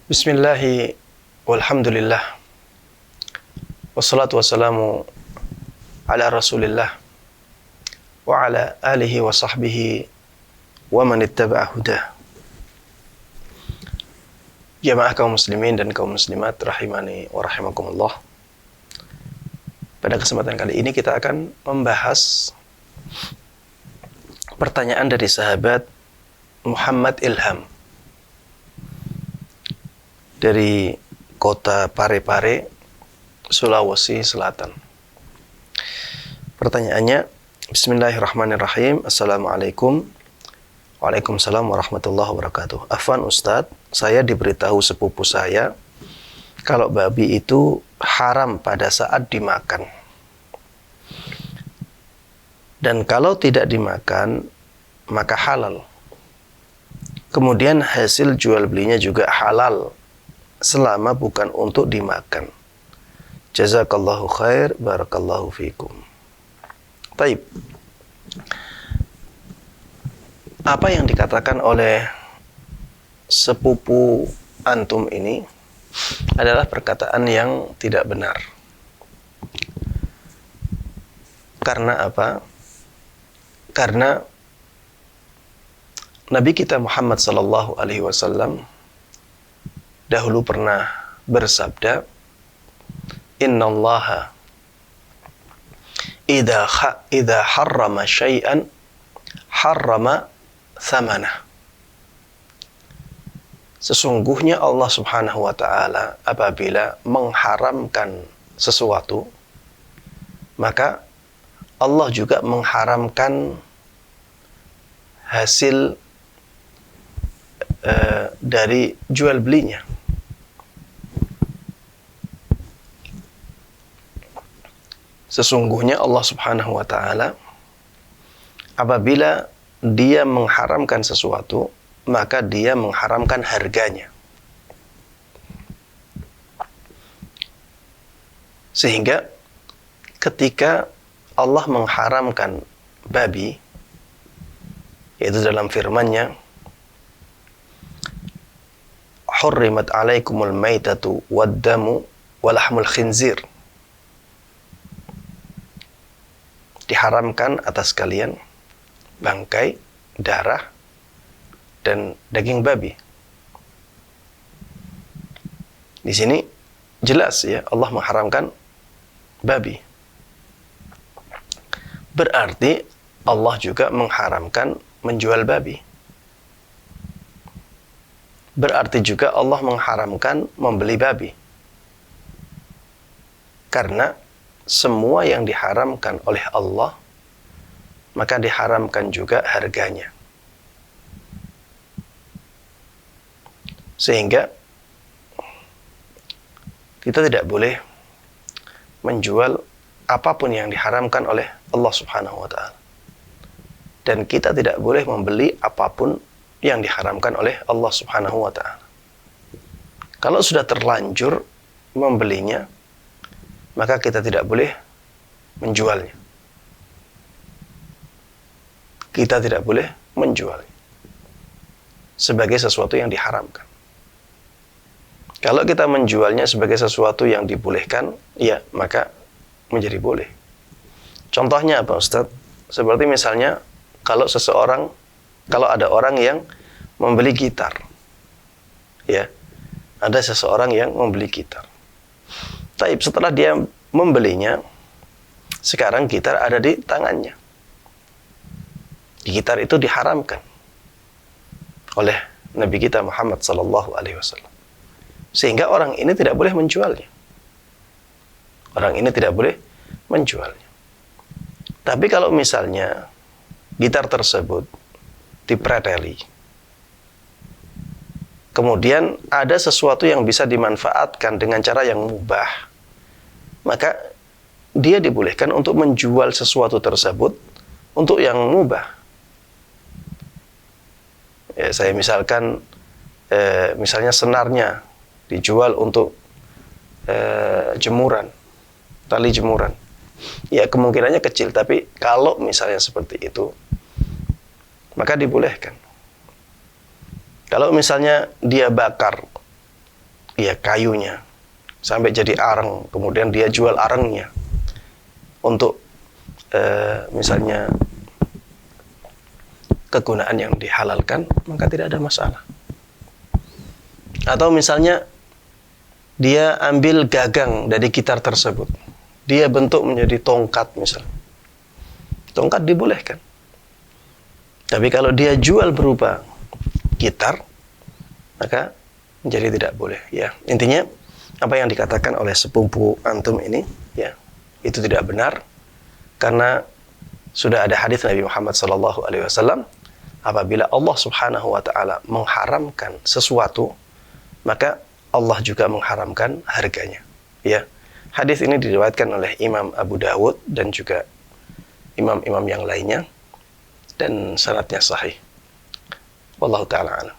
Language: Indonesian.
Bismillahi walhamdulillah wassalatu wassalamu ala rasulillah wa ala alihi wa sahbihi wa man ittaba'a hudah. Jamaah kaum muslimin dan kaum muslimat rahimani wa rahimakumullah. Pada kesempatan kali ini kita akan membahas pertanyaan dari sahabat Muhammad Ilham dari kota Parepare, Sulawesi Selatan. Pertanyaannya, Bismillahirrahmanirrahim. Assalamualaikum. Waalaikumsalam warahmatullahi wabarakatuh. Afwan Ustadz, saya diberitahu sepupu saya kalau babi itu haram pada saat dimakan. Dan kalau tidak dimakan, maka halal. Kemudian hasil jual belinya juga halal selama bukan untuk dimakan. Jazakallahu khair, barakallahu fikum. Baik. Apa yang dikatakan oleh sepupu antum ini adalah perkataan yang tidak benar. Karena apa? Karena Nabi kita Muhammad sallallahu alaihi wasallam dahulu pernah bersabda, Innallaha idza harrama syai'an harrama thamanah. Sesungguhnya Allah Subhanahu wa taala apabila mengharamkan sesuatu, maka Allah juga mengharamkan hasil dari jual belinya. Sesungguhnya Allah Subhanahu wa taala apabila dia mengharamkan sesuatu, maka dia mengharamkan harganya. Sehingga ketika Allah mengharamkan babi, yaitu dalam firman-Nya, Hurrimat alaikumul maitatu waddamu walahmul khinzir. Diharamkan atas kalian bangkai, darah, dan daging babi. Di sini jelas ya, Allah mengharamkan babi. Berarti Allah juga mengharamkan menjual babi. Berarti juga Allah mengharamkan membeli babi. Karena semua yang diharamkan oleh Allah, maka diharamkan juga harganya. Sehingga kita tidak boleh menjual apapun yang diharamkan oleh Allah Subhanahu wa taala. Dan kita tidak boleh membeli apapun yang diharamkan oleh Allah Subhanahu wa taala. Kalau sudah terlanjur membelinya, maka kita tidak boleh menjualnya. Kita tidak boleh menjualnya sebagai sesuatu yang diharamkan. Kalau kita menjualnya sebagai sesuatu yang dibolehkan, ya maka menjadi boleh. Contohnya apa, Ustaz? Seperti misalnya kalau ada orang yang membeli gitar. Ya. Ada seseorang yang membeli gitar. Tapi setelah dia membelinya, sekarang gitar ada di tangannya. Gitar itu diharamkan oleh Nabi kita Muhammad sallallahu alaihi wasallam. Sehingga orang ini tidak boleh menjualnya. Orang ini tidak boleh menjualnya. Tapi kalau misalnya gitar tersebut dipreteli, kemudian ada sesuatu yang bisa dimanfaatkan dengan cara yang mubah, maka dia dibolehkan untuk menjual sesuatu tersebut untuk yang mubah. Ya, saya misalkan misalnya senarnya dijual untuk jemuran, tali jemuran. Ya kemungkinannya kecil, tapi kalau misalnya seperti itu, maka dibolehkan. Kalau misalnya dia bakar ya kayunya sampai jadi areng, kemudian dia jual arengnya untuk misalnya kegunaan yang dihalalkan, maka tidak ada masalah. Atau misalnya dia ambil gagang dari gitar tersebut, dia bentuk menjadi tongkat misalnya, tongkat dibolehkan. Tapi kalau dia jual berupa gitar, maka menjadi tidak boleh. Ya, intinya apa yang dikatakan oleh sepupu antum ini, ya, itu tidak benar, karena sudah ada hadis Nabi Muhammad SAW, apabila Allah Subhanahu wa taala mengharamkan sesuatu, maka Allah juga mengharamkan harganya. Ya. Hadis ini diriwayatkan oleh Imam Abu Dawud dan juga imam-imam yang lainnya, dan sanadnya sahih. Wallahu taala a'lam.